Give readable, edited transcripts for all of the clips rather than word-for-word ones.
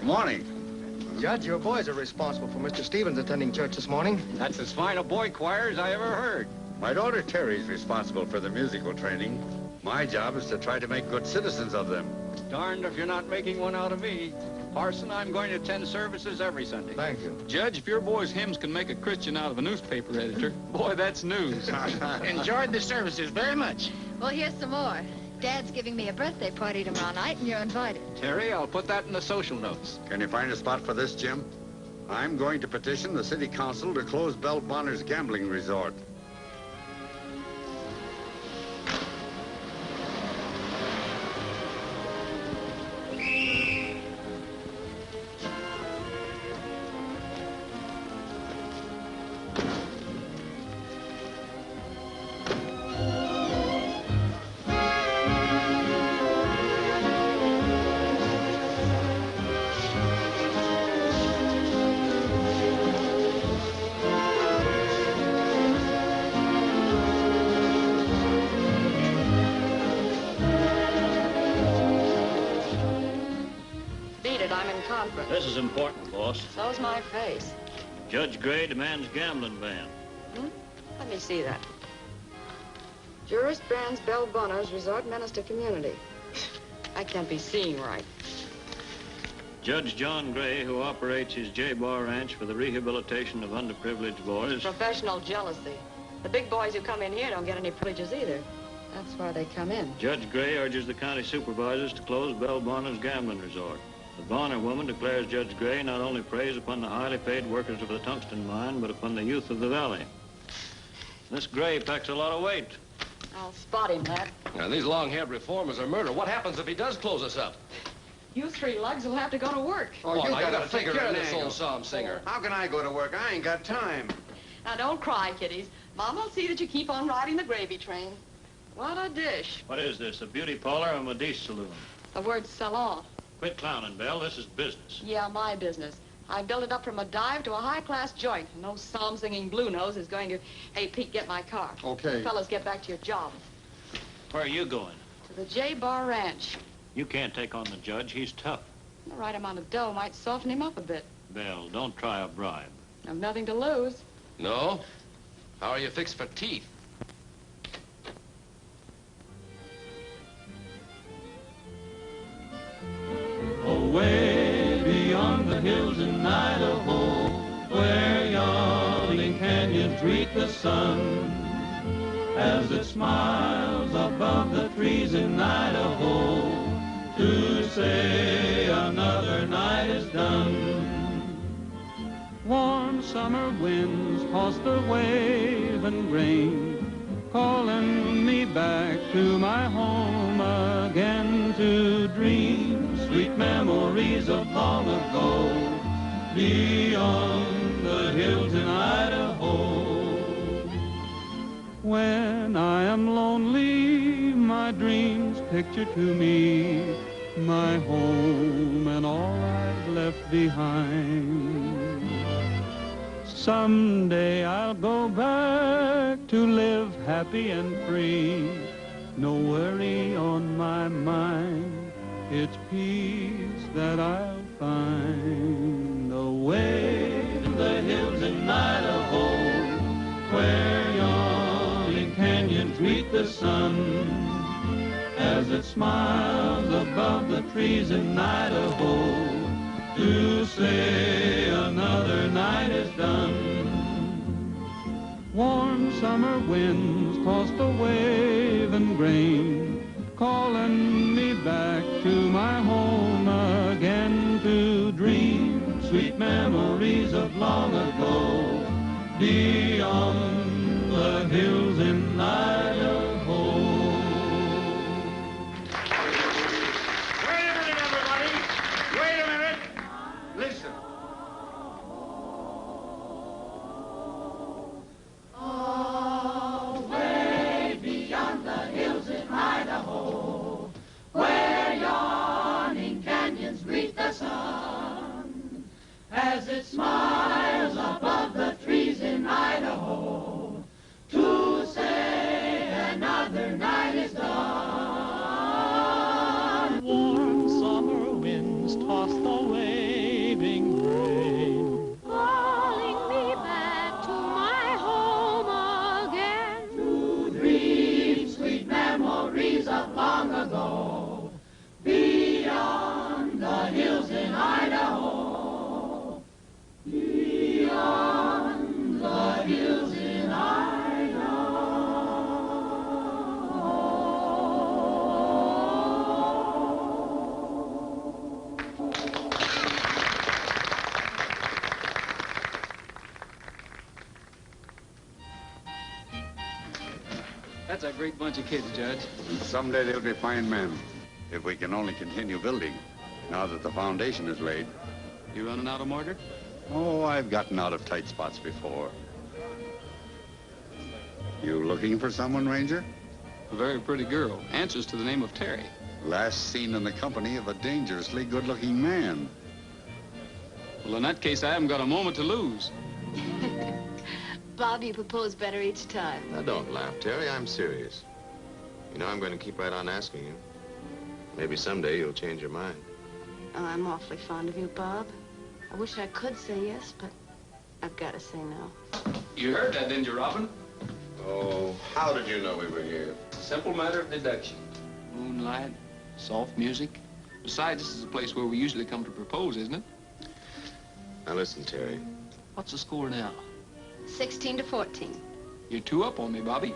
Good morning. Judge, your boys are responsible for Mr. Stevens attending church this morning. That's as fine a boy choir as I ever heard. My daughter Terry's responsible for the musical training. My job is to try to make good citizens of them. Darned if you're not making one out of me. Parson, I'm going to attend services every Sunday. Thank you. Judge, if your boy's hymns can make a Christian out of a newspaper editor, boy, that's news. Enjoyed the services very much. Well, here's some more. Dad's giving me a birthday party tomorrow night, and you're invited. Terry, I'll put that in the social notes. Can you find a spot for this, Jim? I'm going to petition the city council to close Belle Bonner's gambling resort. This is important, boss. So's my face. Judge Grey demands gambling ban. Let me see that. Jurist bans Belle Bonner's resort menace to community. I can't be seeing right. Judge John Grey, who operates his J-Bar Ranch for the rehabilitation of underprivileged boys. Professional jealousy. The big boys who come in here don't get any privileges either. That's why they come in. Judge Grey urges the county supervisors to close Belle Bonner's gambling resort. The Bonner woman declares Judge Grey not only preys upon the highly paid workers of the tungsten mine, but upon the youth of the valley. This Grey packs a lot of weight. I'll spot him, Matt. Now, these long-haired reformers are murder. What happens if he does close us up? You three lugs will have to go to work. Oh, you gotta figure it this old psalm singer. How can I go to work? I ain't got time. Now, don't cry, kiddies. Mom'll see that you keep on riding the gravy train. What a dish. What is this, a beauty parlor or a Medice saloon? The word salon. Quit clowning, Belle. This is business. Yeah, my business. I built it up from a dive to a high-class joint. And no psalm-singing blue nose is going to... Hey, Pete, get my car. Okay. You fellas, get back to your job. Where are you going? To the J-Bar Ranch. You can't take on the judge. He's tough. The right amount of dough might soften him up a bit. Belle, don't try a bribe. I've nothing to lose. No? How are you fixed for teeth? Away beyond the hills in Idaho, where yawning canyons greet the sun, as it smiles above the trees in Idaho, to say another night is done. Warm summer winds toss the waving grain, calling me back to my home again to dream sweet memories of long ago, beyond the hills in Idaho. When I am lonely, my dreams picture to me my home and all I've left behind. Someday I'll go back to live happy and free, no worry on my mind. It's peace that I'll find away in the hills in Idaho, where yawning canyons greet the sun, as it smiles above the trees in Idaho, to say another night is done. Warm summer winds toss the waving grain, calling me back to my home again to dream sweet memories of long ago, beyond the hills in Idaho. Wait a minute, everybody. Wait a minute. Listen. Away beyond the hills in Idaho, where yawning canyons greet the sun, as it smiles above the trees in Idaho, to say another night is done. Warm summer winds toss the That's a great bunch of kids, Judge. And someday they'll be fine men, if we can only continue building, now that the foundation is laid. You running out of mortar? Oh, I've gotten out of tight spots before. You looking for someone, Ranger? A very pretty girl. Answers to the name of Terry. Last seen in the company of a dangerously good-looking man. Well, in that case, I haven't got a moment to lose. Bob, you propose better each time. Now, don't laugh, Terry. I'm serious. You know, I'm going to keep right on asking you. Maybe someday you'll change your mind. Oh, I'm awfully fond of you, Bob. I wish I could say yes, but I've got to say no. You heard that, didn't you, Robin? Oh, how did you know we were here? Simple matter of deduction. Moonlight, soft music. Besides, this is a place where we usually come to propose, isn't it? Now, listen, Terry. What's the score now? 16 to 14. You're 2 up on me, Bobby.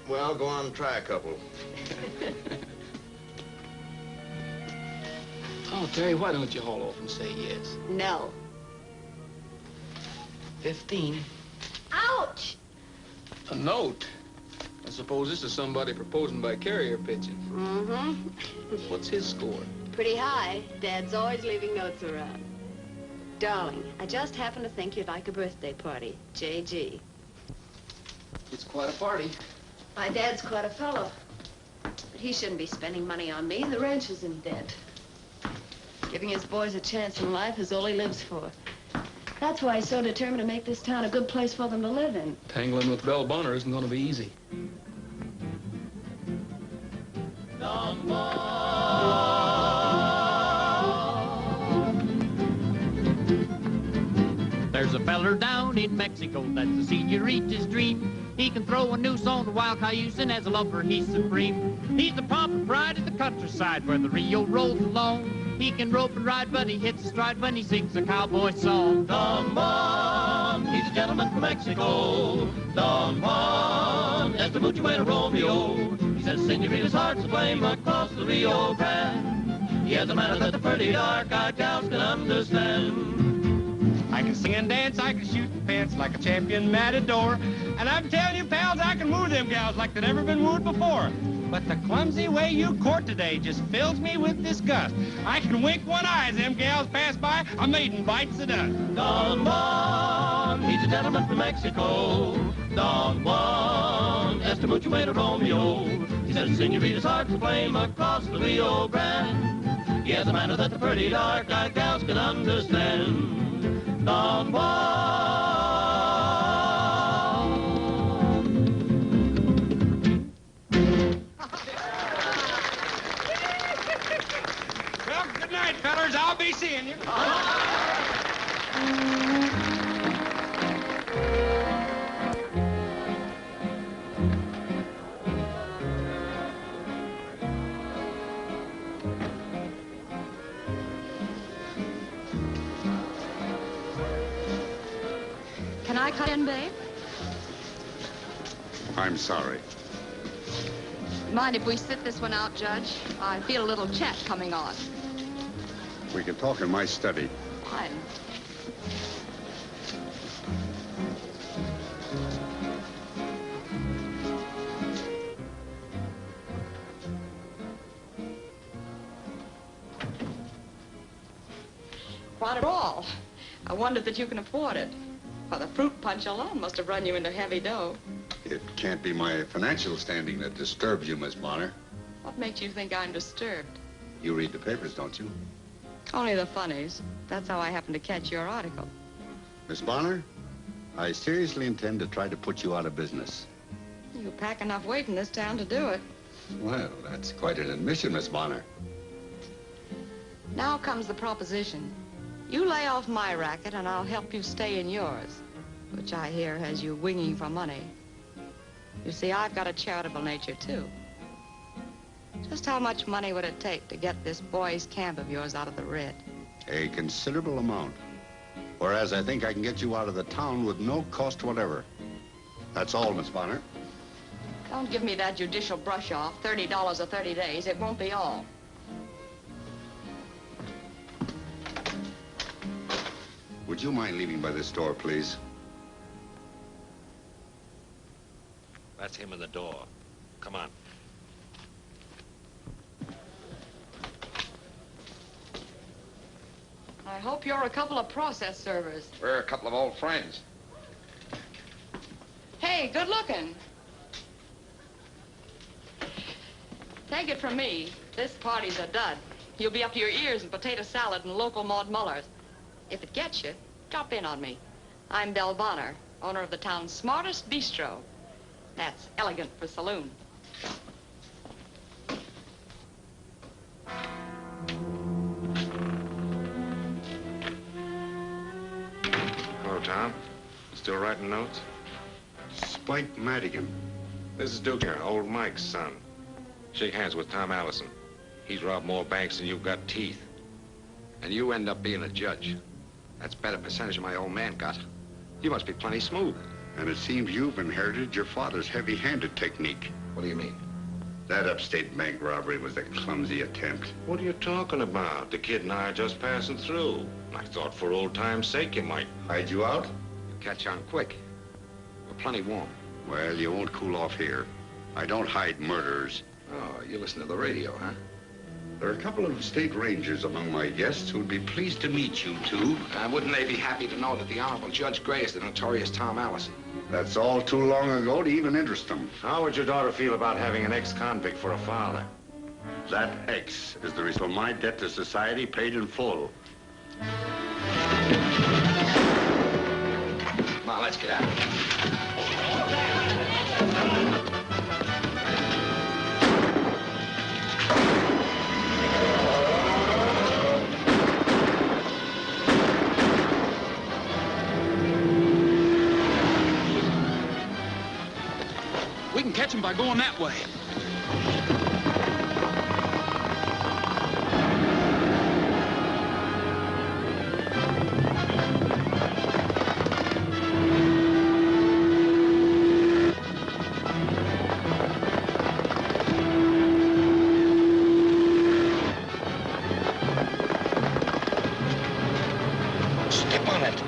Well, go on and try a couple. Oh, Terry, why don't you haul off and say yes? No. 15. Ouch! A note? I suppose this is somebody proposing by carrier pigeon. Mm-hmm. What's his score? Pretty high. Dad's always leaving notes around. Darling, I just happen to think you'd like a birthday party. J.G. It's quite a party. My dad's quite a fellow. But he shouldn't be spending money on me. The ranch is in debt. Giving his boys a chance in life is all he lives for. That's why he's so determined to make this town a good place for them to live in. Tangling with Belle Bonner isn't going to be easy. Don Juan. There's a feller down in Mexico that's a senorita's dream. He can throw a noose on the wild cayuse, and as a lover he's supreme. He's the pomp and pride of the countryside where the Rio rolls along. He can rope and ride, but he hits a stride when he sings a cowboy song. Don Juan, he's a gentleman from Mexico. Don Juan, that's the mucho and a Romeo. He says senorita's heart's aflame across the Rio Grande. He has a manner that the pretty dark-eyed gals can understand. I can sing and dance, I can shoot the pants like a champion matador. And I'm telling you, pals, I can woo them gals like they'd never been wooed before. But the clumsy way you court today just fills me with disgust. I can wink one eye as them gals pass by, a maiden bites the dust. Don Juan, he's a gentleman from Mexico. Don Juan, este mucho made a Romeo. He says senorita's heart's aflame across the Rio Grande. He has a manner that the pretty dark-eyed gals can understand. Don Juan. Well, good night, fellers. I'll be seeing you. Can I cut in, babe? I'm sorry. Mind if we sit this one out, Judge? I feel a little chat coming on. We can talk in my study. Fine. What at all? I wonder that you can afford it. Well, the fruit punch alone must have run you into heavy dough. It can't be my financial standing that disturbs you, Miss Bonner. What makes you think I'm disturbed? You read the papers, don't you? Only the funnies. That's how I happened to catch your article. Miss Bonner, I seriously intend to try to put you out of business. You pack enough weight in this town to do it. Well, that's quite an admission, Miss Bonner. Now comes the proposition. You lay off my racket and I'll help you stay in yours, which I hear has you winging for money. You see, I've got a charitable nature, too. Just how much money would it take to get this boys' camp of yours out of the red? A considerable amount. Whereas I think I can get you out of the town with no cost whatever. That's all, Miss Bonner. Don't give me that judicial brush off. $30 or 30 days. It won't be all. Would you mind leaving by this door, please? That's him in the door. Come on. I hope you're a couple of process servers. We're a couple of old friends. Hey, good looking. Take it from me, this party's a dud. You'll be up to your ears in potato salad and local Maud Mullers. If it gets you, drop in on me. I'm Belle Bonner, owner of the town's smartest bistro. That's elegant for saloon. Hello, Tom. Still writing notes? Spike Madigan. This is Duke here, old Mike's son. Shake hands with Tom Allison. He's robbed more banks than you've got teeth. And you end up being a judge. That's better percentage than my old man got. You must be plenty smooth. And it seems you've inherited your father's heavy-handed technique. What do you mean? That upstate bank robbery was a clumsy attempt. What are you talking about? The kid and I are just passing through. I thought for old time's sake you might. Hide you out? Catch on quick. We're plenty warm. Well, you won't cool off here. I don't hide murderers. Oh, you listen to the radio, huh? There are a couple of state rangers among my guests who'd be pleased to meet you two. Wouldn't they be happy to know that the Honorable Judge Grey is the notorious Tom Allison? That's all too long ago to even interest them. How would your daughter feel about having an ex-convict for a father? That ex is the reason for my debt to society paid in full. Come on, let's get out. We can catch him by going that way. Step on it.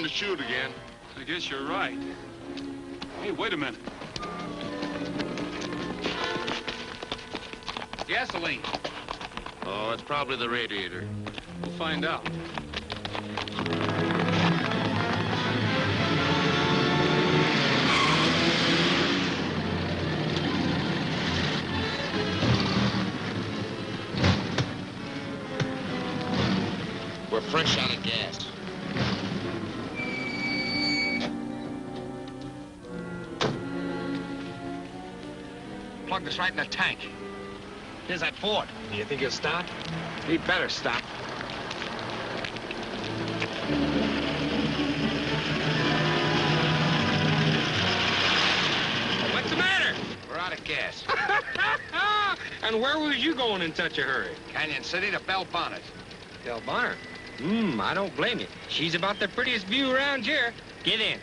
To shoot again. I guess you're right. Hey, wait a minute. Gasoline. Oh, it's probably the radiator. We'll find out. We're fresh out of gas. Plugged us right in the tank. Here's that Ford. Do you think he'll stop? He better stop. What's the matter? We're out of gas. And where was you going in such a hurry? Canyon City to Belle Bonnet. Belle Bonner? I don't blame you. She's about the prettiest view around here. Get in.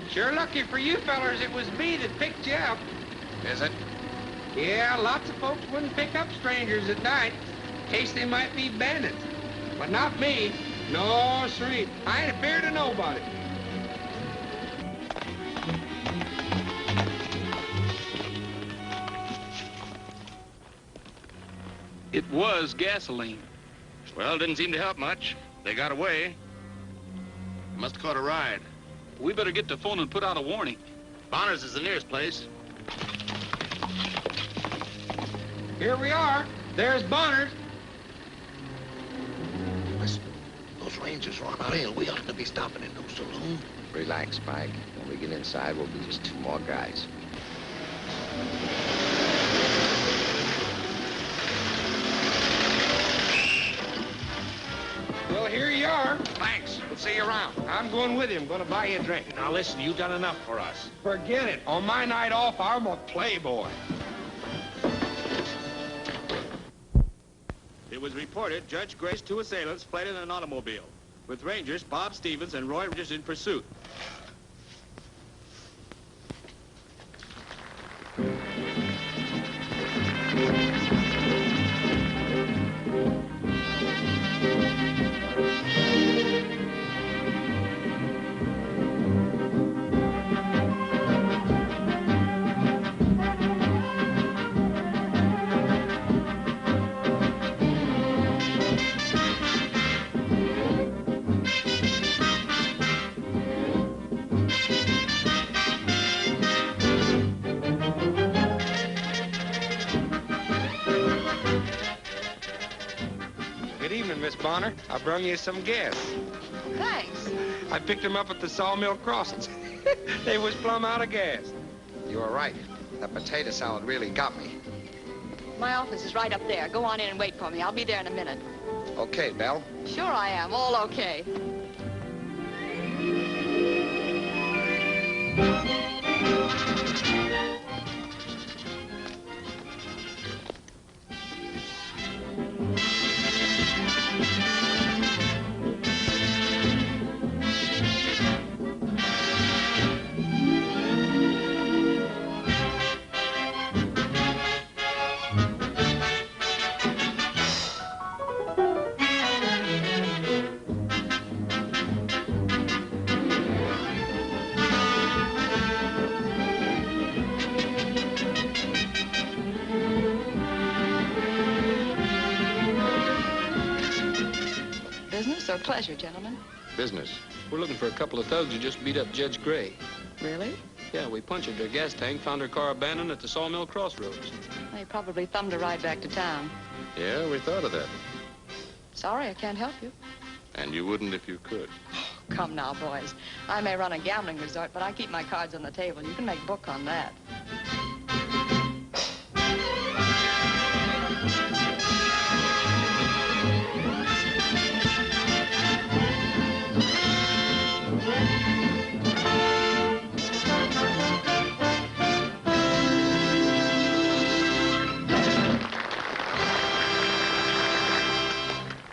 Sure lucky for you fellers it was me that picked you up. Is it? Yeah, lots of folks wouldn't pick up strangers at night in case they might be bandits. But not me. No, siree. I ain't afraid of nobody. It was gasoline. Well, didn't seem to help much. They got away. Must have caught a ride. We better get to phone and put out a warning. Bonner's is the nearest place. Here we are. There's Bonner's. Listen, those rangers are on our trail. We ought to be stopping in no saloon. Relax, Spike. When we get inside, we'll be just two more guys. Well, here you are. Thanks. We'll see you around. I'm going with him. Going to buy you a drink. Now, listen, you've done enough for us. Forget it. On my night off, I'm a playboy. It was reported Judge Gray's two assailants fled in an automobile. with Rangers Bob Stevens and Roy Rogers in pursuit. Good evening, Miss Bonner. I brung you some guests. Thanks. I picked them up at the sawmill crossings. They was plumb out of gas. You were right. That potato salad really got me. My office is right up there. Go on in and wait for me. I'll be there in a minute. Okay, Belle. Sure I am. All okay. Business or pleasure, gentlemen? Business. We're looking for a couple of thugs who just beat up Judge Grey. Really? Yeah, we punctured their gas tank, found her car abandoned at the Sawmill Crossroads. They probably thumbed a ride back to town. Yeah, we thought of that. Sorry, I can't help you. And you wouldn't if you could. Come now, boys. I may run a gambling resort, but I keep my cards on the table. You can make book on that.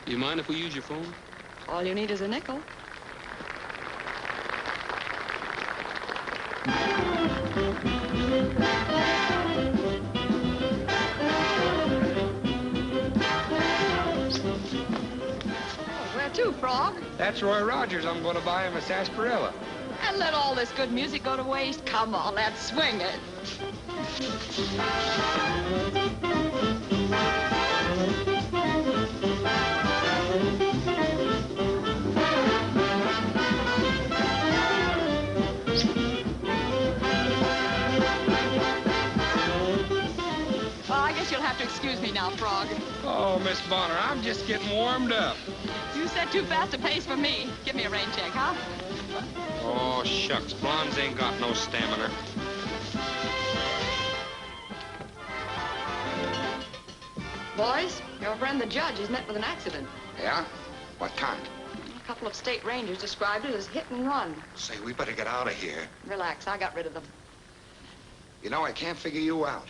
You mind if we use your phone? All you need is a nickel. Where to, Frog? That's Roy Rogers. I'm going to buy him a sarsaparilla. And let all this good music go to waste? Come on, let's swing it. Well, I guess you'll have to excuse me now, Frog. Oh, Miss Bonner, I'm just getting warmed up. You set too fast a pace for me. Give me a rain check, huh? Oh, shucks. Blondes ain't got no stamina. Boys, your friend the judge is met with an accident. Yeah? What kind? A couple of state rangers described it as hit and run. Say, we better get out of here. Relax, I got rid of them. You know, I can't figure you out.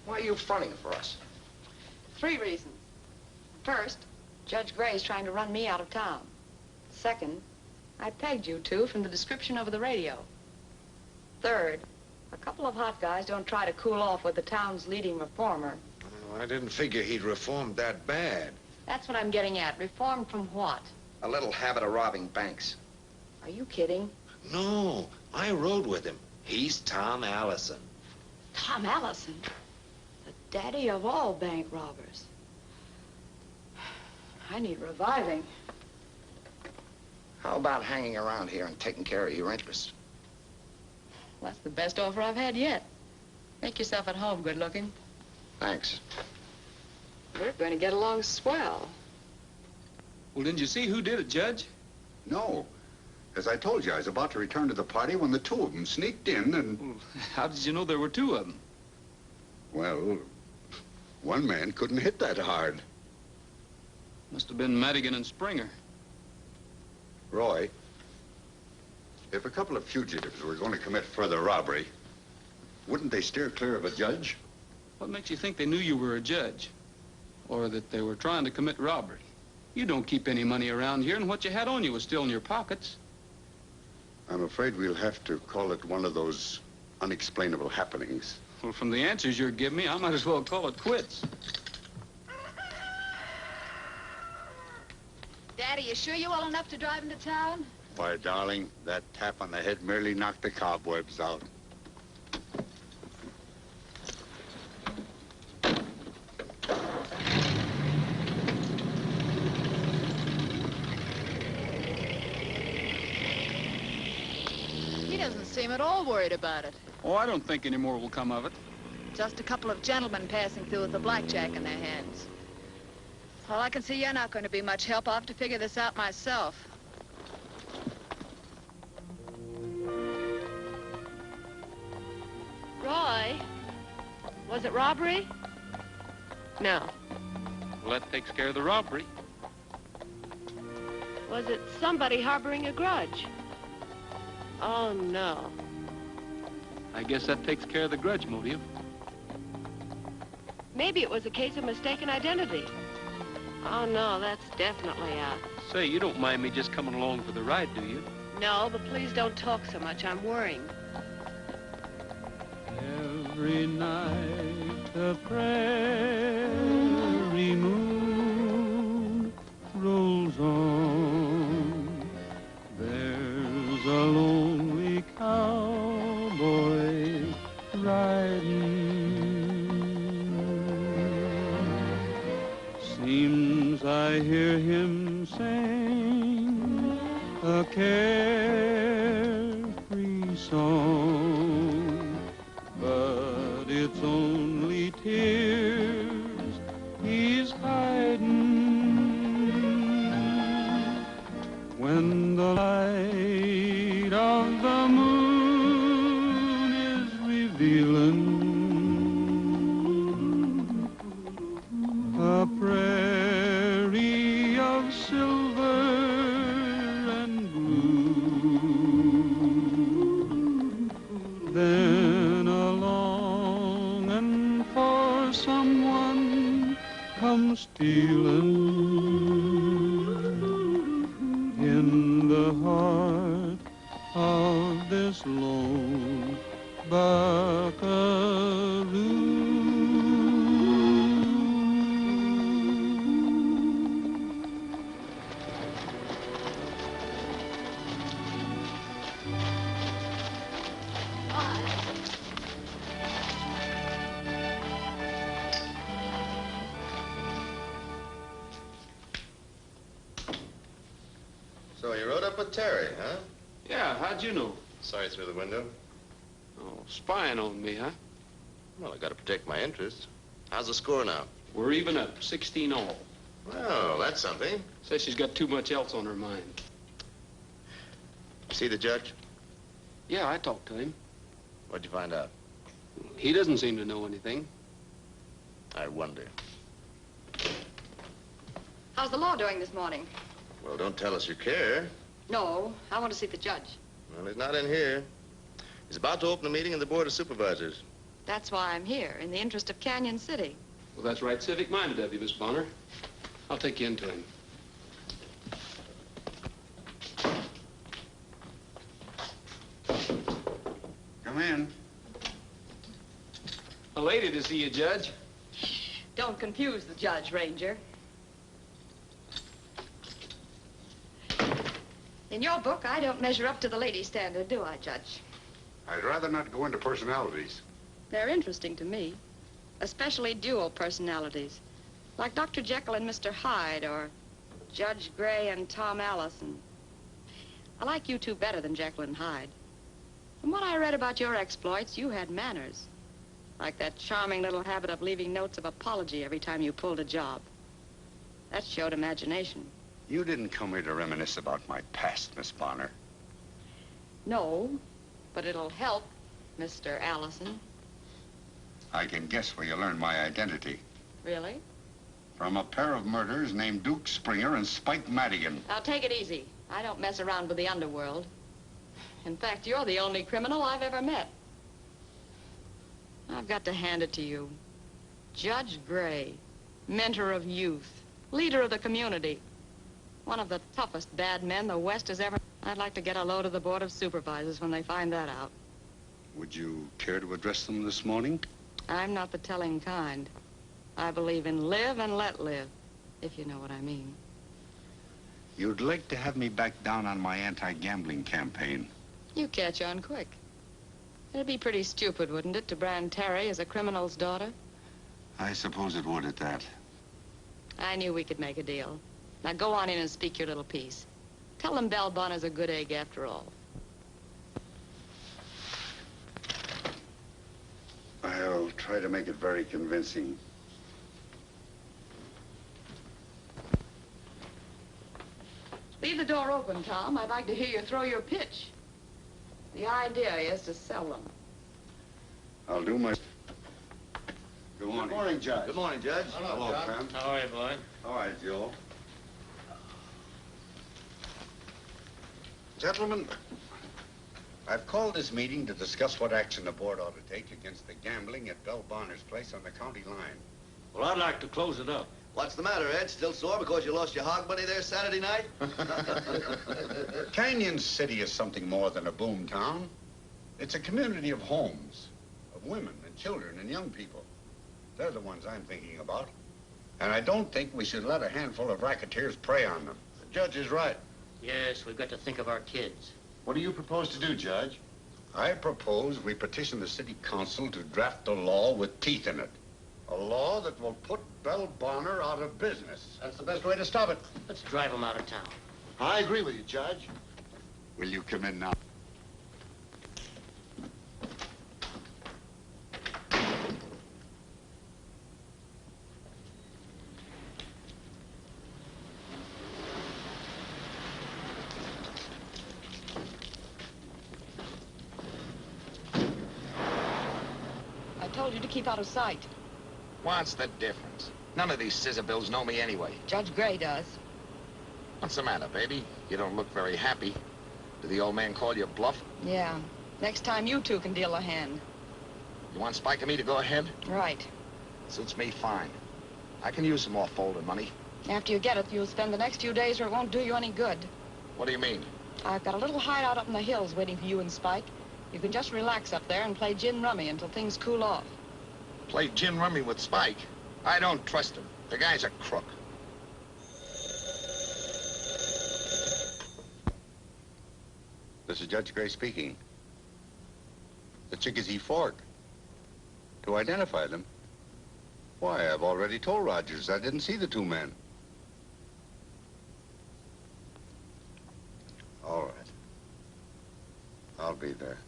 Why are you fronting for us? 3 reasons. First, Judge Gray's trying to run me out of town. Second, I pegged you two from the description over the radio. Third, a couple of hot guys don't try to cool off with the town's leading reformer. Oh, I didn't figure he'd reformed that bad. That's what I'm getting at. Reformed from what? A little habit of robbing banks. Are you kidding? No, I rode with him. He's Tom Allison. Tom Allison? The daddy of all bank robbers. I need reviving. How about hanging around here and taking care of your interests? That's the best offer I've had yet. Make yourself at home, good looking. Thanks. We're going to get along swell. Well, didn't you see who did it, Judge? No. As I told you, I was about to return to the party when the two of them sneaked in and... Well, how did you know there were 2 of them? Well, one man couldn't hit that hard. Must have been Madigan and Springer. Roy, if a couple of fugitives were going to commit further robbery, wouldn't they steer clear of a judge? What makes you think they knew you were a judge? Or that they were trying to commit robbery? You don't keep any money around here, and what you had on you was still in your pockets. I'm afraid we'll have to call it one of those unexplainable happenings. Well, from the answers you're giving me, I might as well call it quits. Daddy, you sure you're well enough to drive into town? Why, darling, that tap on the head merely knocked the cobwebs out. He doesn't seem at all worried about it. Oh, I don't think any more will come of it. Just a couple of gentlemen passing through with a blackjack in their hands. Well, I can see you're not going to be much help. I'll have to figure this out myself. Roy, was it robbery? No. Well, that takes care of the robbery. Was it somebody harboring a grudge? Oh, no. I guess that takes care of the grudge motive. Maybe it was a case of mistaken identity. Oh, no, that's definitely out. Say, you don't mind me just coming along for the ride, do you? No, but please don't talk so much. I'm worrying. Every night the prairie moon rolls on. There's a lonely cowboy riding. Seems I hear him sing a carefree song, but it's only tears he's hiding. When the light of the moon is revealing a prairie of silver and blue, then a longing for someone comes stealing in the heart of this lone buckaroo. So you rode up with Terry, huh? Yeah, how'd you know? Saw you through the window. Oh, spying on me, huh? Well, I gotta protect my interests. How's the score now? We're even up, 16 all. Well, that's something. Says she's got too much else on her mind. See the judge? Yeah, I talked to him. What'd you find out? He doesn't seem to know anything. I wonder. How's the law doing this morning? Well, don't tell us you care. No, I want to see the judge. Well, he's not in here. He's about to open a meeting of the Board of Supervisors. That's why I'm here, in the interest of Canyon City. Well, that's right civic-minded of you, Miss Bonner. I'll take you into him. Come in. A lady to see you, Judge. Don't confuse the judge, Ranger. In your book, I don't measure up to the lady standard, do I, Judge? I'd rather not go into personalities. They're interesting to me, especially dual personalities, like Dr. Jekyll and Mr. Hyde, or Judge Grey and Tom Allison. I like you two better than Jekyll and Hyde. From what I read about your exploits, you had manners, like that charming little habit of leaving notes of apology every time you pulled a job. That showed imagination. You didn't come here to reminisce about my past, Miss Bonner. No, but it'll help, Mr. Allison. I can guess where you learned my identity. Really? From a pair of murderers named Duke Springer and Spike Madigan. Now, take it easy. I don't mess around with the underworld. In fact, you're the only criminal I've ever met. I've got to hand it to you. Judge Grey, mentor of youth, leader of the community, One of the toughest bad men the West has ever... I'd like to get a load of the Board of Supervisors when they find that out. Would you care to address them this morning? I'm not the telling kind. I believe in live and let live, if you know what I mean. You'd like to have me back down on my anti-gambling campaign. You catch on quick. It'd be pretty stupid, wouldn't it, to brand Terry as a criminal's daughter? I suppose it would at that. I knew we could make a deal. Now go on in and speak your little piece. Tell them Belle Bonner's a good egg after all. I'll try to make it very convincing. Leave the door open, Tom. I'd like to hear you throw your pitch. The idea is to sell them. I'll do my... Good morning. Good morning, Judge. Good morning, Judge. Hello, Clem. How are you, boy? All right, Joe. Gentlemen, I've called this meeting to discuss what action the board ought to take against the gambling at Belle Bonner's place on the county line. Well, I'd like to close it up. What's the matter, Ed? Still sore because you lost your hog money there Saturday night? Canyon City is something more than a boom town. It's a community of homes, of women and children and young people. They're the ones I'm thinking about. And I don't think we should let a handful of racketeers prey on them. The judge is right. Yes, we've got to think of our kids. What do you propose to do, Judge? I propose we petition the city council to draft a law with teeth in it. A law that will put Belle Bonner out of business. That's the best way to stop it. Let's drive them out of town. I agree with you, Judge. Will you come in now? I told you to keep out of sight. What's the difference? None of these scissor bills know me anyway. Judge Grey does. What's the matter, baby? You don't look very happy. Did the old man call you bluff? Yeah. Next time you two can deal a hand. You want Spike and me to go ahead? Right. Suits me fine. I can use some more folding money. After you get it, you'll spend the next few days or it won't do you any good. What do you mean? I've got a little hideout up in the hills waiting for you and Spike. You can just relax up there and play gin rummy until things cool off. Play gin rummy with Spike? I don't trust him. The guy's a crook. This is Judge Grey speaking. The Chickasee Fork. To identify them? Why, I've already told Rogers I didn't see the two men. All right. I'll be there.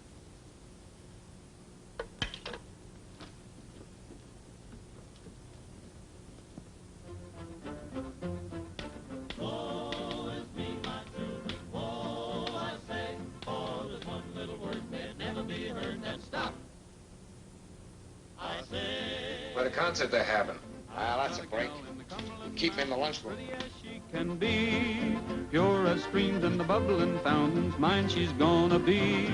What a concert they're having. Ah, that's a break. Keep him in the lunchroom. Can be pure as streams and the bubbling fountains, mine she's gonna be.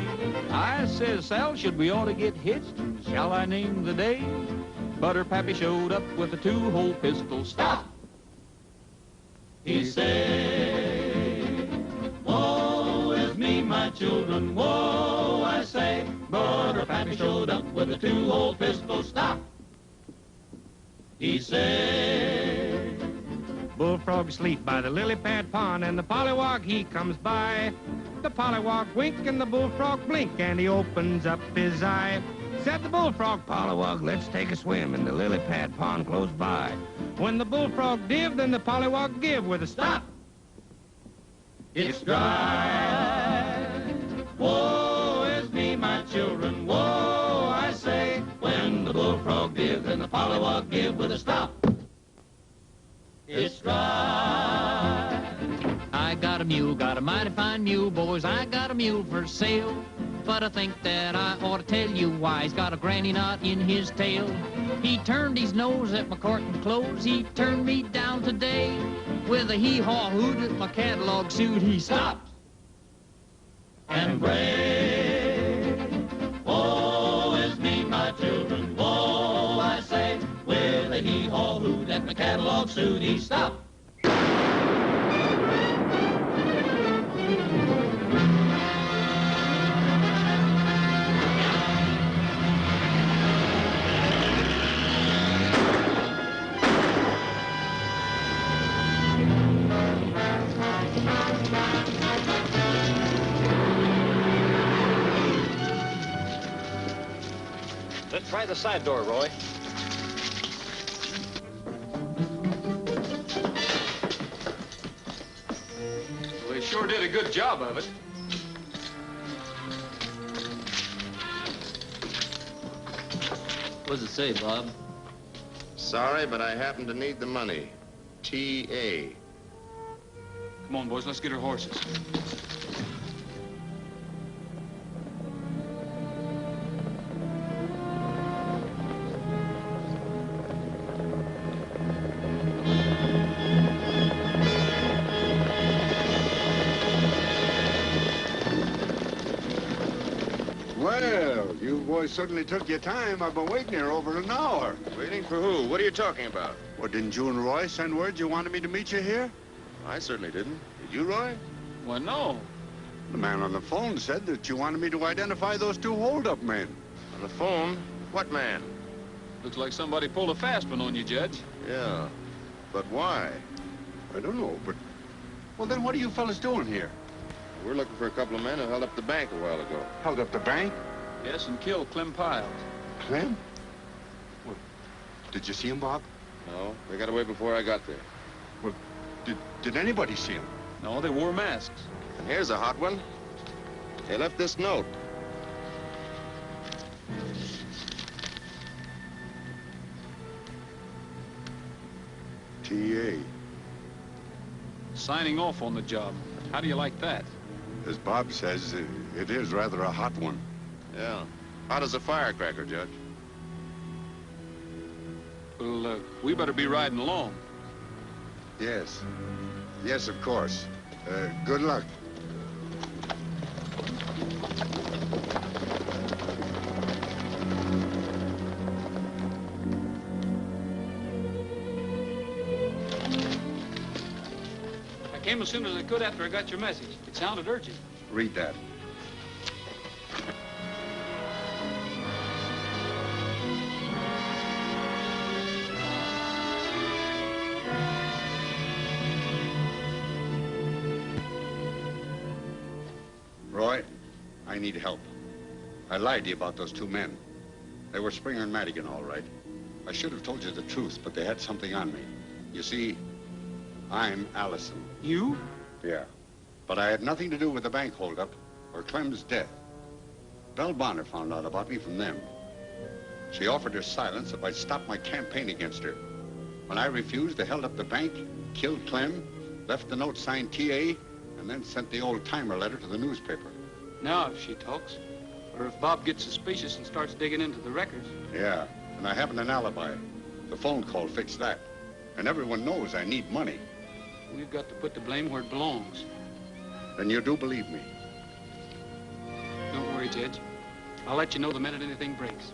I says, Sal, should we ought to get hitched? Shall I name the day? But her pappy showed up with a two-hole pistol. Stop! He said, woe is me, my children, woe, I say. But her pappy showed up with a two-hole pistol. Stop! He said, Bullfrog sleep by the lily pad pond, and the pollywog he comes by. The pollywog wink and the bullfrog blink, and he opens up his eye. Said the bullfrog, pollywog, let's take a swim in the lily pad pond close by. When the bullfrog div, then the pollywog give with a stop. It's dry. Woe is me, my children, woe, I say. When the bullfrog div, then the pollywog give with a stop. It's dry. I got a mule, got a mighty fine mule, boys. I got a mule for sale. But I think that I ought to tell you why. He's got a granny knot in his tail. He turned his nose at my curtain clothes. He turned me down today. With a hee-haw hoot at my catalog suit, he stopped And gray. Woe is me, my children, woe, I say. With a hee-haw hoot at my catalog suit, he stopped. Try the side door, Roy. Well, they sure did a good job of it. What does it say, Bob? Sorry, but I happen to need the money. T.A. Come on, boys, let's get our horses. Well, you boys certainly took your time. I've been waiting here over an hour. Waiting for who? What are you talking about? Well, didn't you and Roy send word you wanted me to meet you here? I certainly didn't. Did you, Roy? Well, no. The man on the phone said that you wanted me to identify those two hold-up men. On the phone? What man? Looks like somebody pulled a fast one on you, Judge. Yeah. But why? I don't know, but... Well, then what are you fellas doing here? We're looking for a couple of men who held up the bank a while ago. Held up the bank? Yes, and killed Clem Piles. Clem? Well, did you see him, Bob? No, they got away before I got there. Well, did anybody see him? No, they wore masks. And here's a hot one. They left this note. T.A. Signing off on the job. How do you like that? As Bob says, it is rather a hot one. Yeah. Hot as a firecracker, Judge. Well, we better be riding along. Yes. Yes, of course. Good luck. I came as soon as I could after I got your message. It sounded urgent. Read that. Roy, I need help. I lied to you about those two men. They were Springer and Madigan, all right. I should have told you the truth, but they had something on me. You see, I'm Allison. You? Yeah. But I had nothing to do with the bank holdup or Clem's death. Belle Bonner found out about me from them. She offered her silence if I'd stop my campaign against her. When I refused, they held up the bank, killed Clem, left the note signed T.A., and then sent the old-timer letter to the newspaper. Now, if she talks, or if Bob gets suspicious and starts digging into the records. Yeah, and I haven't an alibi. The phone call fixed that. And everyone knows I need money. We've got to put the blame where it belongs. Then you do believe me? Don't worry, Judge. I'll let you know the minute anything breaks.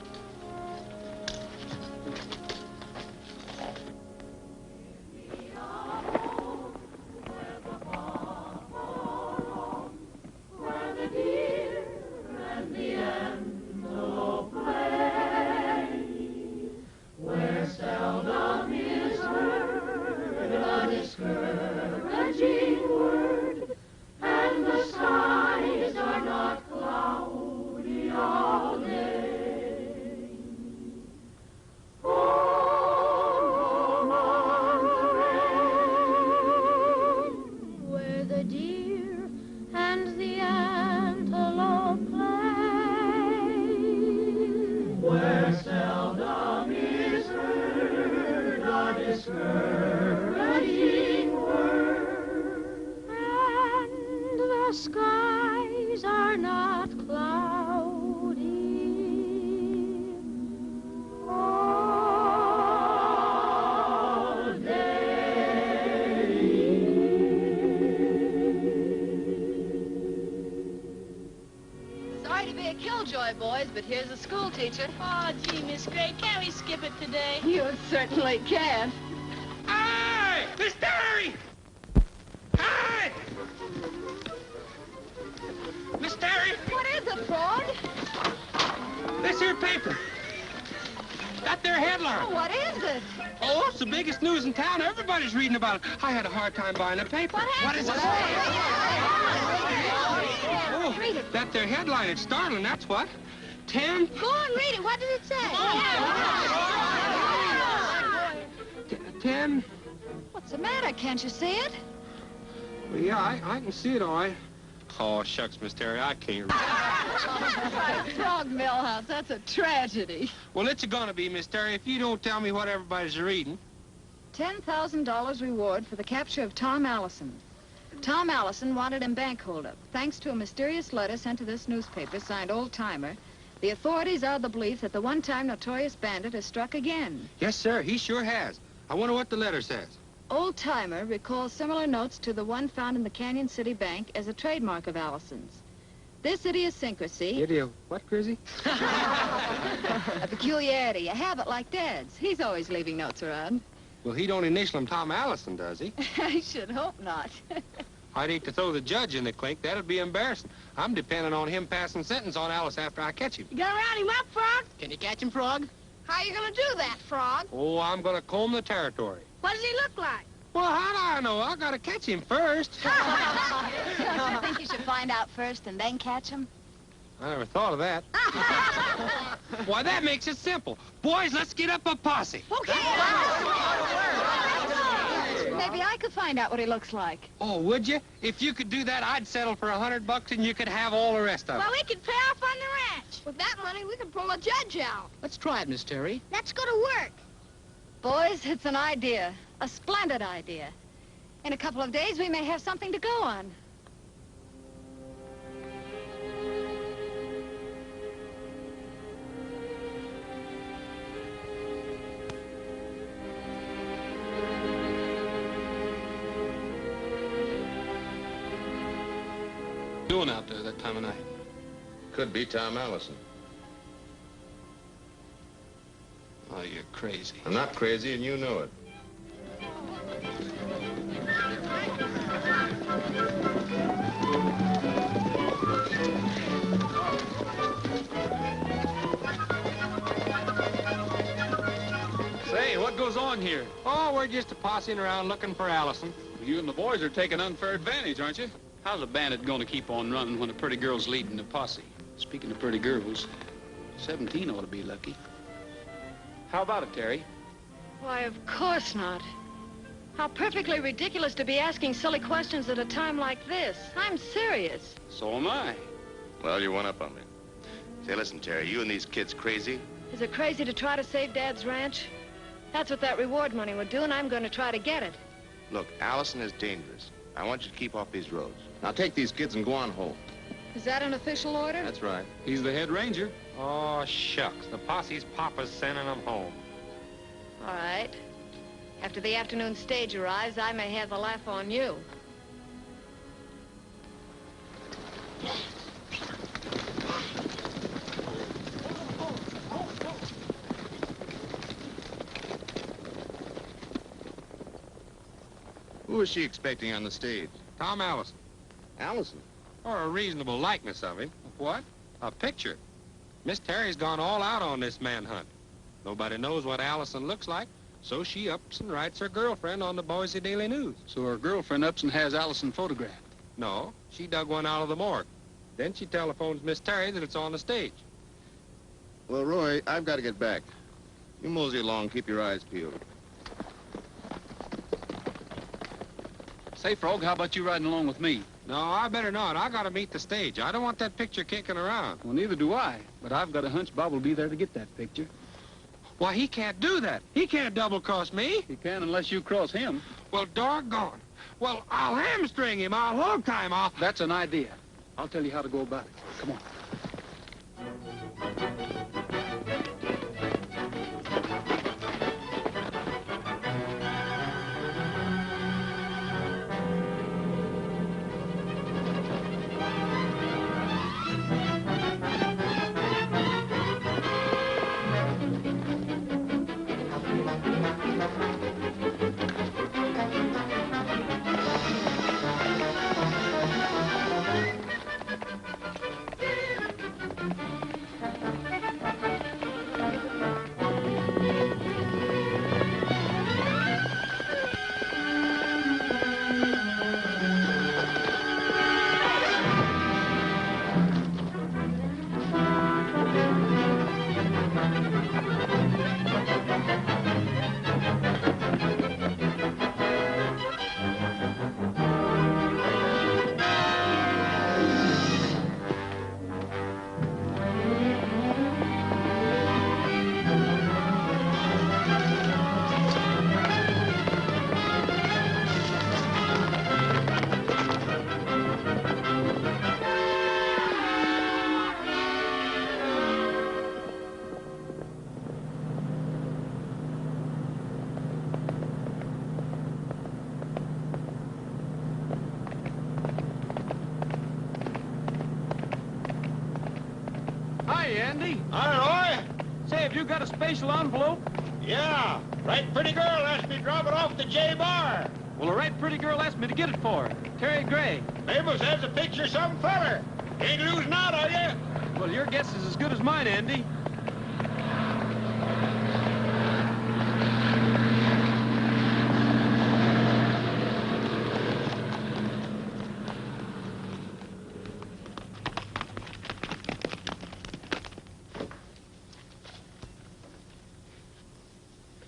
But here's a school teacher. Oh, gee, Miss Grey, can't we skip it today? You certainly can. Hey! Miss Terry! Hey! Miss Terry! What is it, Ford? This here paper. Got their headline. Oh, what is it? Oh, it's the biggest news in town. Everybody's reading about it. I had a hard time buying a paper. What is it? Oh, that their headline. It's startling, that's what. 10? Go on, read it. What does it say? 10? What's the matter? Can't you see it? Well, yeah, I can see it all right. Oh, shucks, Miss Terry, I can't. Frog Millhouse, that's a tragedy. Well, it's gonna be, Miss Terry, if you don't tell me what everybody's reading. $10,000 reward for the capture of Tom Allison. Tom Allison wanted in bank holdup. Thanks to a mysterious letter sent to this newspaper signed Old Timer, the authorities are of the belief that the one-time notorious bandit has struck again. Yes, sir, he sure has. I wonder what the letter says. Old Timer recalls similar notes to the one found in the Canyon City Bank as a trademark of Allison's. This idiosyncrasy... What, Crizzy? a peculiarity, a habit like Dad's. He's always leaving notes around. Well, he don't initial him Tom Allison, does he? I should hope not. I'd hate to throw the judge in the clink. That'd be embarrassing. I'm depending on him passing sentence on Alice after I catch him. You gonna round him up, Frog? Can you catch him, Frog? How you gonna do that, Frog? Oh, I'm gonna comb the territory. What does he look like? Well, how do I know? I gotta catch him first. Don't you think you should find out first and then catch him? I never thought of that. Why, that makes it simple. Boys, let's get up a posse. Okay. Maybe I could find out what he looks like. Oh, would you? If you could do that, I'd settle for $100 and you could have all the rest of it. Well, we could pay off on the ranch. With that money, we could pull a judge out. Let's try it, Miss Terry. Let's go to work. Boys, it's an idea. A splendid idea. In a couple of days, we may have something to go on. Doing out there that time of night? Could be Tom Allison. Oh, you're crazy. I'm not crazy, and you know it. Say, what goes on here? Oh, we're just posseing around looking for Allison. You and the boys are taking unfair advantage, aren't you? How's a bandit gonna keep on running when a pretty girl's leading the posse? Speaking of pretty girls, 17 ought to be lucky. How about it, Terry? Why, of course not. How perfectly ridiculous to be asking silly questions at a time like this. I'm serious. So am I. Well, you went up on me. Say, listen, Terry, you and these kids crazy? Is it crazy to try to save Dad's ranch? That's what that reward money would do, and I'm going to try to get it. Look, Allison is dangerous. I want you to keep off these roads. Now take these kids and go on home. Is that an official order? That's right. He's the head ranger. Oh, shucks. The posse's papa's sending them home. All right. After the afternoon stage arrives, I may have the laugh on you. Who is she expecting on the stage? Tom Allison. Allison? Or a reasonable likeness of him. What? A picture. Miss Terry's gone all out on this manhunt. Nobody knows what Allison looks like, so she ups and writes her girlfriend on the Boise Daily News. So her girlfriend ups and has Allison photographed. No, she dug one out of the morgue. Then she telephones Miss Terry that it's on the stage. Well, Roy, I've got to get back. You mosey along, keep your eyes peeled. Say, Frog, how about you riding along with me? No, I better not. I gotta meet the stage. I don't want that picture kicking around. Well, neither do I. But I've got a hunch Bob will be there to get that picture. Why, he can't do that. He can't double-cross me. He can unless you cross him. Well, doggone. Well, I'll hamstring him. I'll hook him. That's an idea. I'll tell you how to go about it. Come on. Andy. Hi, Roy. Say, have you got a special envelope? Yeah. Right pretty girl asked me to drop it off to J Bar. Well, the right pretty girl asked me to get it for her. Terry Gray. Mabel says a picture of some feller. Ain't losing out, are you? Well, your guess is as good as mine, Andy.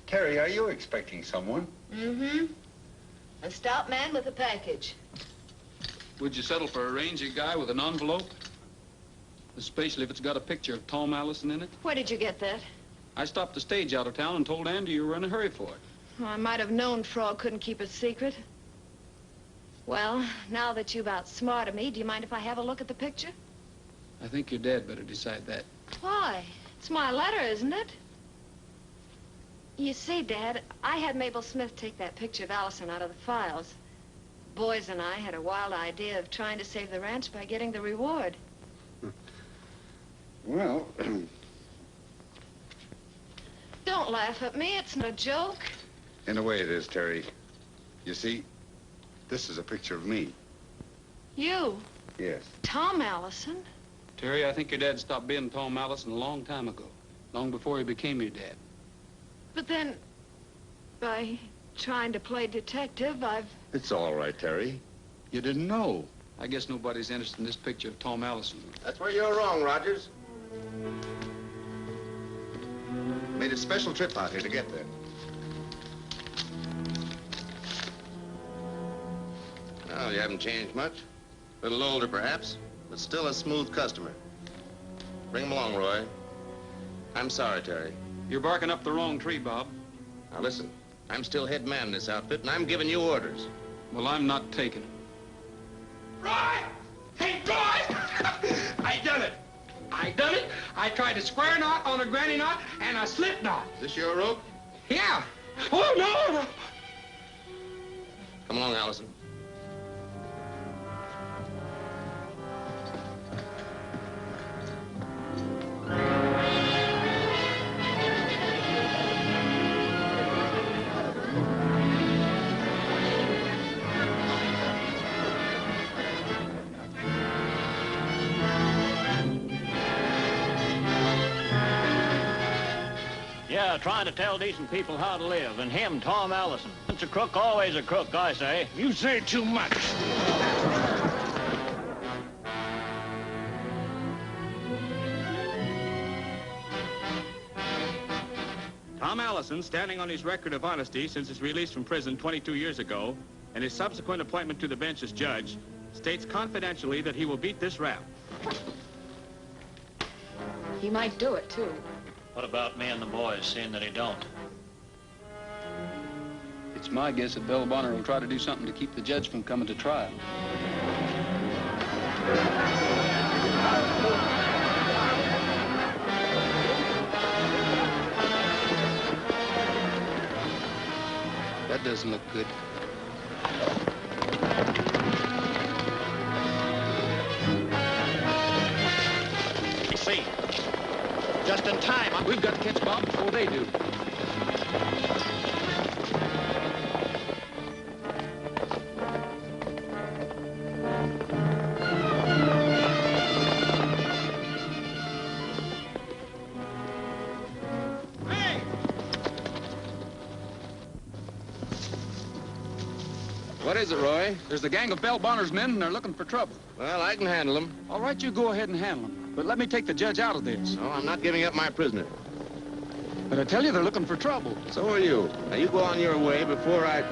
Terry, are you expecting someone? Mm-hmm. A stout man with a package. Would you settle for a rangy guy with an envelope? Especially if it's got a picture of Tom Allison in it? Where did you get that? I stopped the stage out of town and told Andy you were in a hurry for it. Well, I might have known Frog couldn't keep a secret. Well, now that you've outsmarted me, do you mind if I have a look at the picture? I think your dad better decide that. Why? It's my letter, isn't it? You see, Dad, I had Mabel Smith take that picture of Allison out of the files. Boys and I had a wild idea of trying to save the ranch by getting the reward. Well, Don't laugh at me. It's no joke. in a way it is, Terry. You see, this is a picture of me. You, Yes. Tom Allison? Terry, I think your dad stopped being Tom Allison a long time ago. Long before he became your dad. But then, by trying to play detective, I've... It's all right, Terry. You didn't know. I guess nobody's interested in this picture of Tom Allison. That's where you're wrong, Rogers. Made a special trip out here to get there. Well, you haven't changed much. A little older, perhaps, but still a smooth customer. Bring him along, Roy. I'm sorry, Terry. You're barking up the wrong tree, Bob. Now, listen. I'm still head man in this outfit, and I'm giving you orders. Well, I'm not taking. Roy! Hey, Roy! I done it. I done it. I tried a square knot on a granny knot and a slip knot. Is this your rope? Yeah. Oh, no, no. Come along, Allison. Yeah, trying to tell decent people how to live. And him, Tom Allison. Once a crook, always a crook, I say. You say too much. Tom Allison, standing on his record of honesty since his release from prison 22 years ago, and his subsequent appointment to the bench as judge, states confidentially that he will beat this rap. He might do it, too. What about me and the boys, seeing that he don't? It's my guess that Belle Bonner will try to do something to keep the judge from coming to trial. That doesn't look good. See, just in time. We've got to catch Bob before they do. What is it, Roy? There's a gang of Belle Bonner's men, and they're looking for trouble. Well, I can handle them. All right, you go ahead and handle them. But let me take the judge out of this. No, I'm not giving up my prisoner. But I tell you, they're looking for trouble. So are you. Now, you go on your way before I...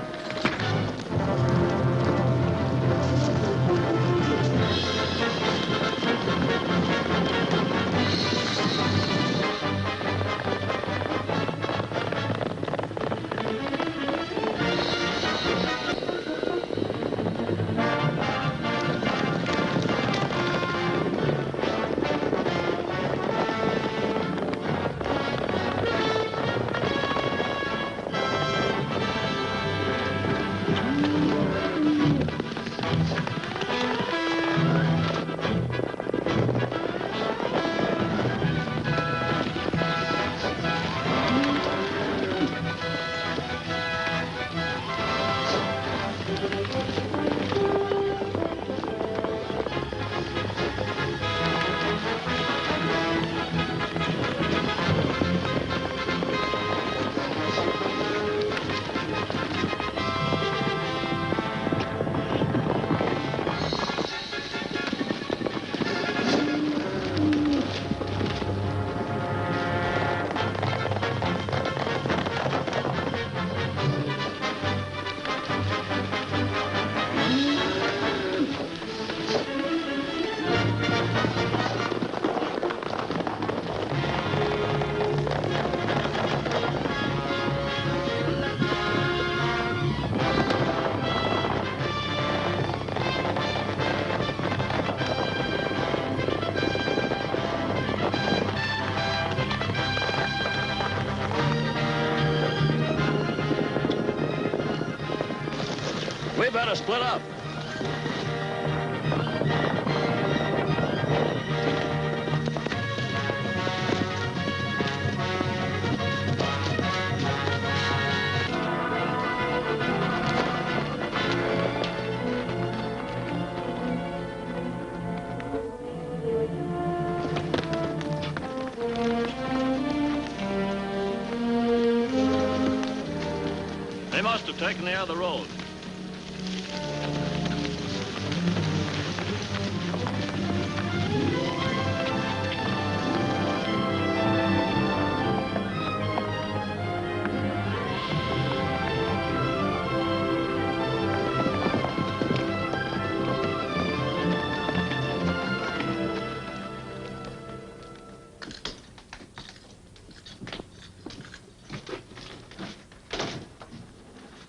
They better split up. They must have taken the other road.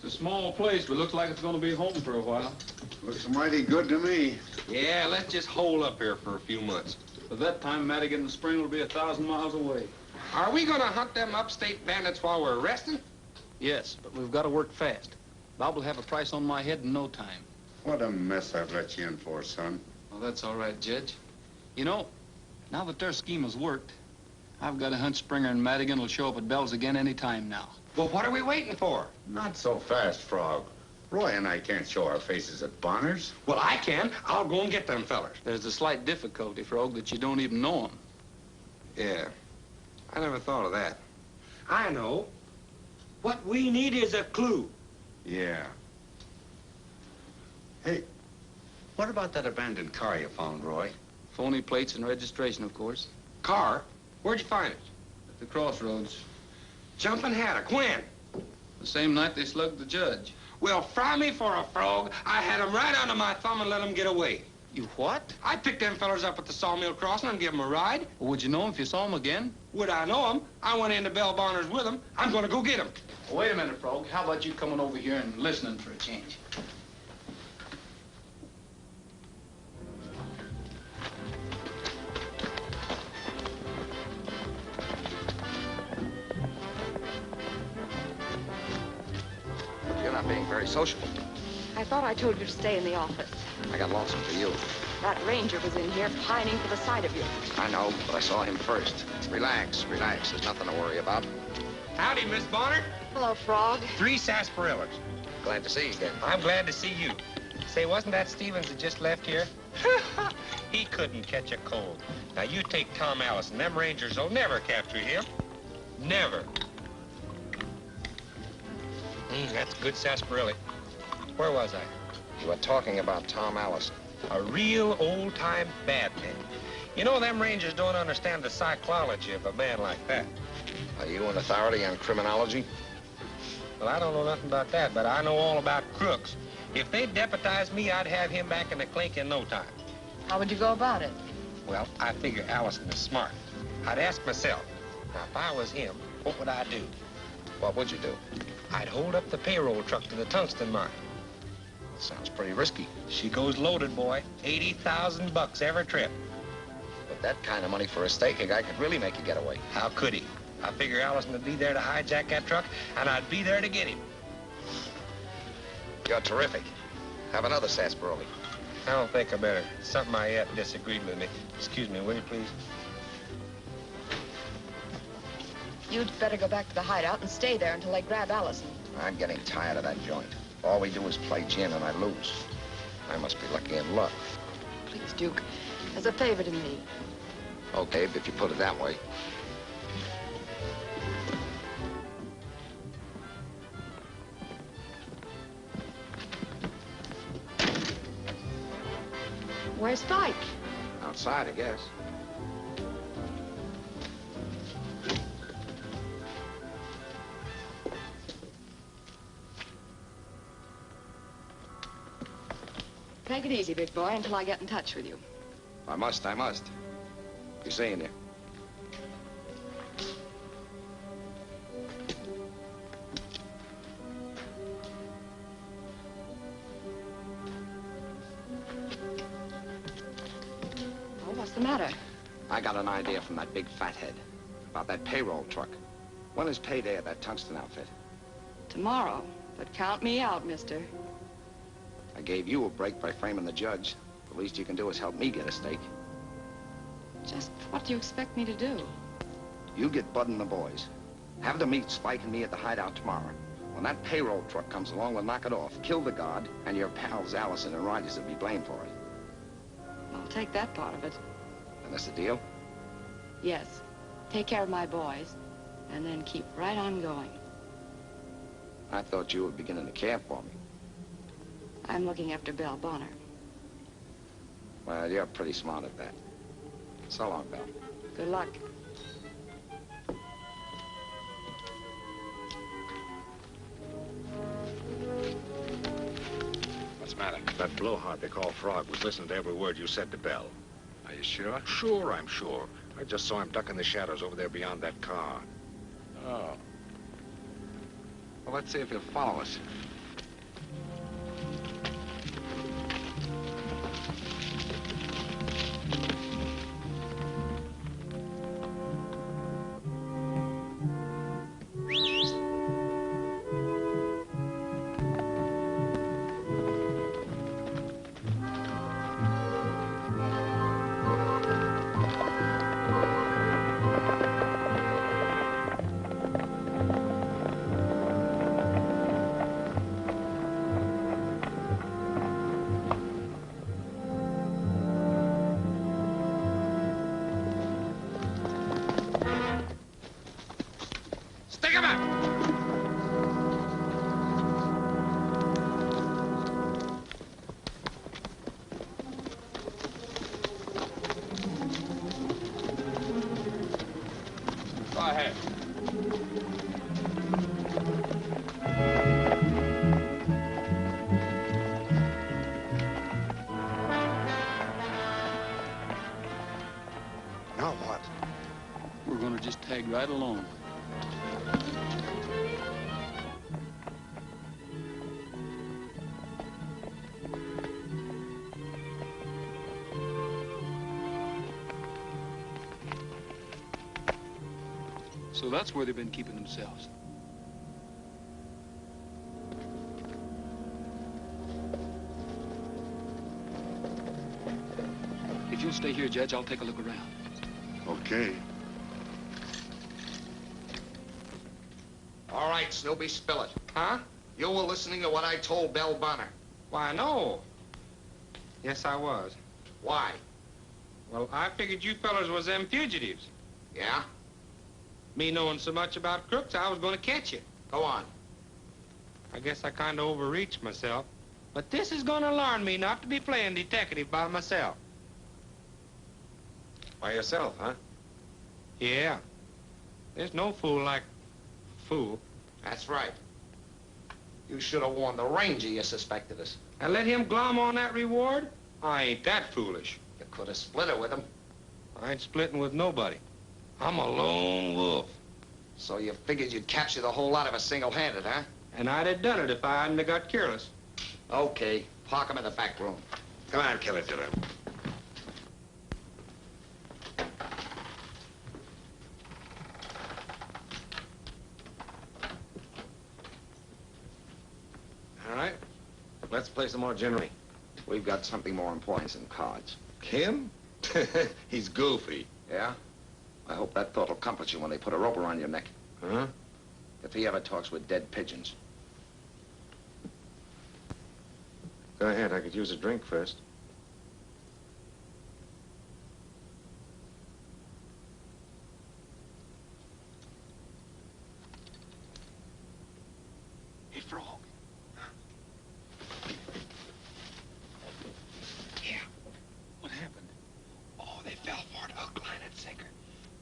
Small place, but looks like it's going to be home for a while. Looks mighty good to me. Yeah, let's just hole up here for a few months. By that time, Madigan and Spring will be 1,000 miles away. Are we going to hunt them upstate bandits while we're resting? Yes, but we've got to work fast. Bob will have a price on my head in no time. What a mess I've let you in for, son. Well, that's all right, Judge. You know, now that their scheme has worked, I've got a hunch Springer and Madigan will show up at Belle's again any time now. Well, what are we waiting for? Not so fast, Frog. Roy and I can't show our faces at Bonner's. Well, I can. I'll go and get them fellers. There's a slight difficulty, Frog, that you don't even know them. Yeah, I never thought of that. I know. What we need is a clue. Yeah. Hey, what about that abandoned car you found, Roy? Phony plates and registration, of course. Car? Where'd you find it? At the crossroads. Jumping haddock. When? The same night they slugged the judge. Well, fry me for a frog. I had them right under my thumb and let them get away. You what? I picked them fellers up at the sawmill crossing and give them a ride. Well, would you know them if you saw them again? Would I know them? I went into Belle Bonner's with them. I'm going to go get them. Well, wait a minute, Frog. How about you coming over here and listening for a change? You're not being very sociable. I thought I told you to stay in the office. I got lonesome for you. That ranger was in here pining for the sight of you. I know, but I saw him first. Relax, relax. There's nothing to worry about. Howdy, Miss Bonner. Hello, Frog. 3 sarsaparillas. Glad to see you again. I'm glad to see you. Say, wasn't that Stevens that just left here? He couldn't catch a cold. Now, you take Tom Allison. Them Rangers will never capture him. Never. That's good sarsaparilla. Where was I? You were talking about Tom Allison. A real old-time bad man. You know, them Rangers don't understand the psychology of a man like that. Are you an authority on criminology? Well, I don't know nothing about that, but I know all about crooks. If they deputized me, I'd have him back in the clink in no time. How would you go about it? Well, I figure Allison is smart. I'd ask myself, now, if I was him, what would I do? What would you do? I'd hold up the payroll truck to the tungsten mine. Sounds pretty risky. She goes loaded, boy. 80,000 bucks every trip. With that kind of money for a stake, a guy could really make a getaway. How could he? I figure Allison would be there to hijack that truck, and I'd be there to get him. You're terrific. Have another sarsaparilla. I don't think I better. Something I ate disagreed with me. Excuse me, will you please? You'd better go back to the hideout and stay there until they grab Allison. I'm getting tired of that joint. All we do is play gin and I lose. I must be lucky in luck. Please, Duke, as a favor to me. Okay, if you put it that way. Where's Spike? Outside, I guess. Take it easy, big boy, until I get in touch with you. I must. Be seeing you. Oh, what's the matter? I got an idea from that big fathead about that payroll truck. When is payday at that tungsten outfit? Tomorrow. But count me out, mister. I gave you a break by framing the judge. The least you can do is help me get a steak. Just what do you expect me to do? You get Bud and the boys. Have them meet Spike and me at the hideout tomorrow. When that payroll truck comes along, we'll knock it off. Kill the guard, and your pals Allison and Rogers will be blamed for it. I'll take that part of it. And that's the deal? Yes. Take care of my boys, and then keep right on going. I thought you were beginning to care for me. I'm looking after Belle Bonner. Well, you're pretty smart at that. So long, Belle. Good luck. What's the matter? That blowhard they call Frog was listening to every word you said to Belle. Are you sure? Sure, I'm sure. I just saw him duck in the shadows over there beyond that car. Oh. Well, let's see if he'll follow us. Stick him up! Go ahead. Now what? We're gonna just tag right along. So that's where they've been keeping themselves. If you'll stay here, Judge, I'll take a look around. Okay. All right, Snoopy, spill it. Huh? You were listening to what I told Belle Bonner. Why, no. Yes, I was. Why? Well, I figured you fellas was them fugitives. Yeah? Me knowing so much about crooks, I was going to catch you. Go on. I guess I kind of overreached myself. But this is going to learn me not to be playing detective by myself. By yourself, huh? Yeah. There's no fool like a fool. That's right. You should have warned the ranger you suspected us. And let him glom on that reward? I ain't that foolish. You could have split it with him. I ain't splitting with nobody. I'm a lone wolf. So you figured you'd capture the whole lot of us single-handed, huh? And I'd have done it if I hadn't have got careless. Okay, park him in the back room. Come on, kill it to them. All right. Let's play some more ginnery. We've got something more important than cards. Him? He's goofy. Yeah? I hope that thought will comfort you when they put a rope around your neck. Huh? If he ever talks with dead pigeons. Go ahead. I could use a drink first. Hey, Frog. Yeah. What happened? Oh, they fell for it hook, line, and sinker.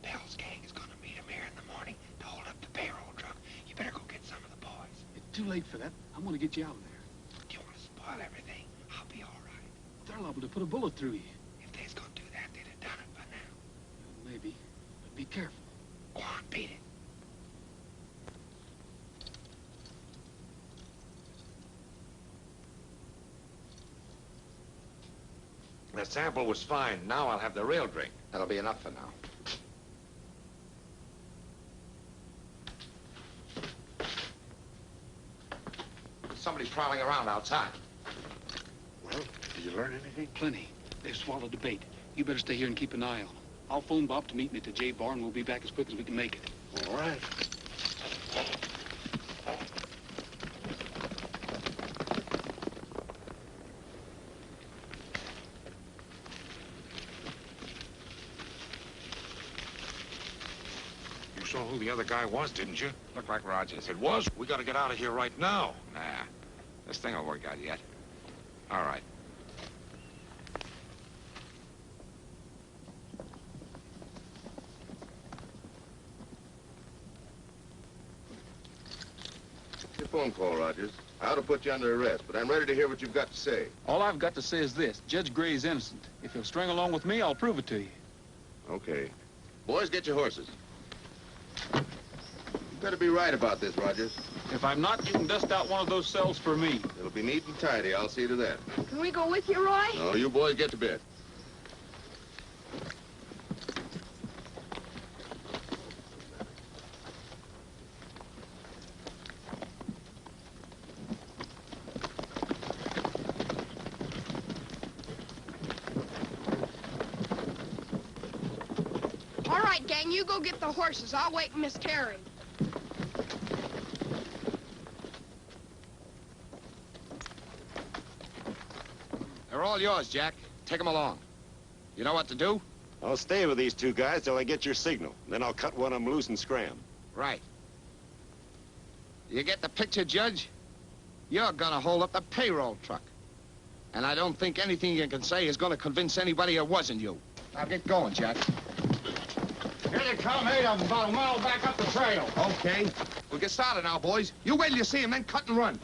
Belle's gang is gonna meet him here in the morning to hold up the payroll truck. You better go get some of the boys. It's too late for that. I'm gonna get you out of there. Do you want to spoil everything? I'll be all right. They're liable to put a bullet through you. If they's gonna do that, they'd have done it by now. Maybe. But be careful. Go on, beat it. The sample was fine. Now I'll have the real drink. That'll be enough for now. Somebody's prowling around outside. Well, did you learn anything? Plenty. They've swallowed the bait. You better stay here and keep an eye on them. I'll phone Bob to meet me at the J Bar, and we'll be back as quick as we can make it. All right. You saw who the other guy was, didn't you? Looked like Rogers. It was? We gotta get out of here right now. Nah, this thing will work out yet. All right. Your phone call, Rogers. I ought to put you under arrest, but I'm ready to hear what you've got to say. All I've got to say is this. Judge Grey is innocent. If you'll string along with me, I'll prove it to you. Okay. Boys, get your horses. You better be right about this, Rogers. If I'm not, you can dust out one of those cells for me. It'll be neat and tidy. I'll see to that. Can we go with you, Roy? No, you boys get to bed. All right, gang, you go get the horses. I'll wake Miss Terry. They're all yours, Jack. Take them along. You know what to do? I'll stay with these two guys till I get your signal. Then I'll cut one of them loose and scram. Right. You get the picture, Judge? You're gonna hold up the payroll truck. And I don't think anything you can say is gonna convince anybody it wasn't you. Now get going, Jack. Here they come, 8 of them, about a mile back up the trail. Okay. We'll get started now, boys. You wait till you see him, then cut and run.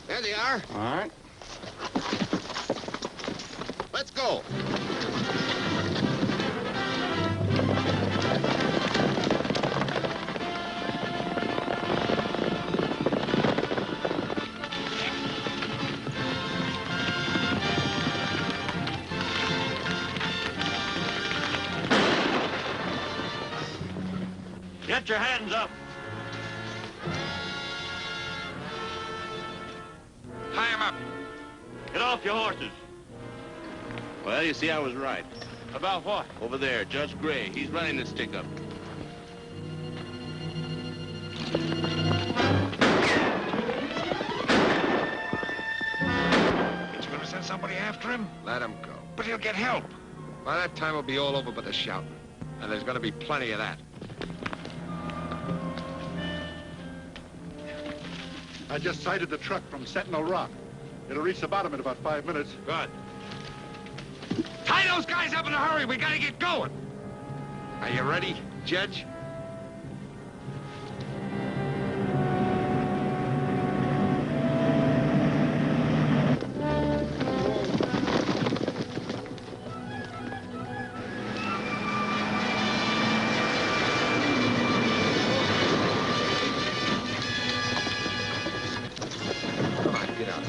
There they are. All right. Let's go. Get your hands up. Tie him up. Get off your horses. Well, you see, I was right. About what? Over there, Judge Grey. He's running the stick-up. Ain't you gonna send somebody after him? Let him go. But he'll get help. By that time, it'll be all over but the shouting. And there's gonna be plenty of that. I just sighted the truck from Sentinel Rock. It'll reach the bottom in about 5 minutes. Good. Tie those guys up in a hurry. We gotta get going. Are you ready, Judge? Come on, get out.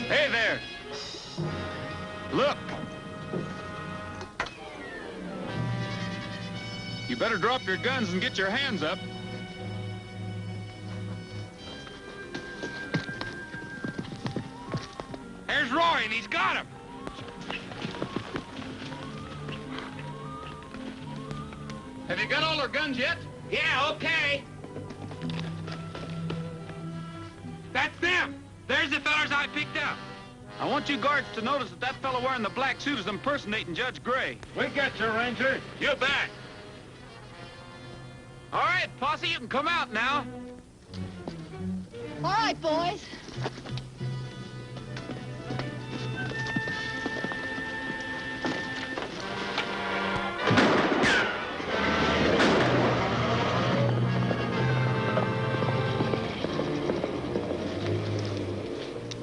Hey there! Look! You better drop your guns and get your hands up. There's Roy, and he's got him. Have you got all our guns yet? Yeah, okay. That's them. There's the fellas I picked up. I want you guards to notice that that fellow wearing the black suit is impersonating Judge Grey. We get you, Ranger. You bet. All right, posse, you can come out now. All right, boys.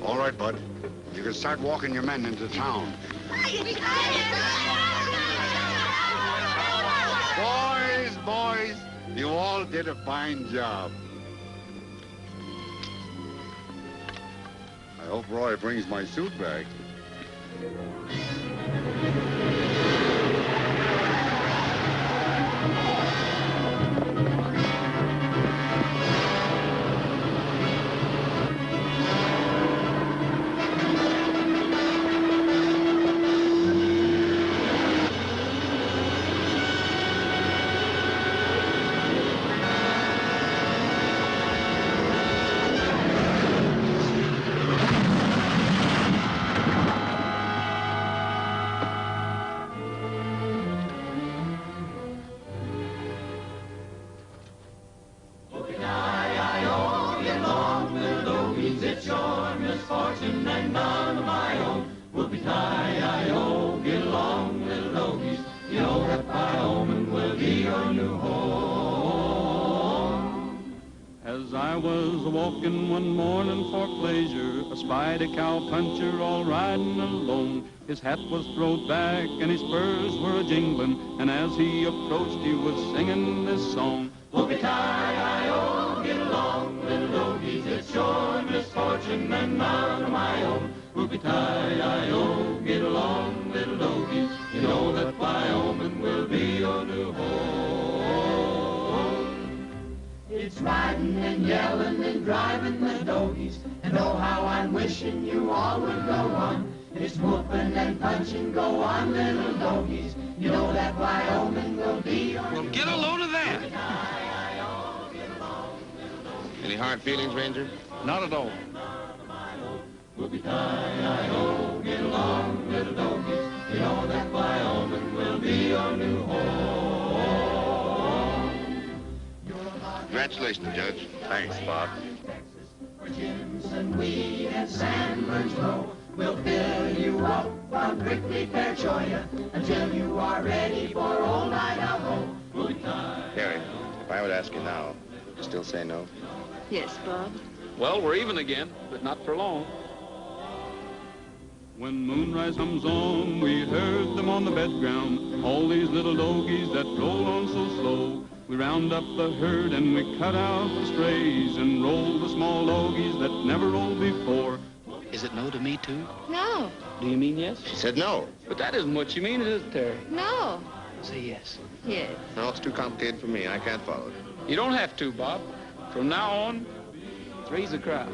All right, Bud. You can start walking your men into town. Boys, you all did a fine job. I Hope Roy brings my suit back. As I was walking one morning for pleasure, I spied a cowpuncher all riding alone. His hat was throwed back and his spurs were a-jingling, and as he approached he was singing this song. Whoopie-tie-I-O, get along, little doggies, it's your misfortune and none of my own. Whoopie-tie-I-O, get along, little doggies, you know that Wyoming will be your new home. It's riding and yelling and driving the doggies, and oh how I'm wishing you all would go on. It's whooping and punching, go on little doggies, you know that Wyoming will be your Well, get a load of that. Any hard feelings, Ranger? Not at all. Whoopie-tie-I-O, get along little doggies, you know that Wyoming will be your new home. Congratulations, Judge. Thanks, Bob. Where Jimson weed and sandbirds grow, we'll fill you up on prickly pear cholla until you are ready for old Idaho. Harry, if I would ask you now, would you still say no? Yes, Bob. Well, we're even again, but not for long. When moonrise comes on, we herd them on the bed ground, all these little doggies that roll on so slow. We round up the herd and we cut out the strays and roll the small doggies that never rolled before. Is it no to me, too? No. Do you mean yes? She said no. But that isn't what you mean, is it, Terry? No. Say yes. Yes. No, it's too complicated for me. I can't follow it. You don't have to, Bob. From now on, three's a crowd.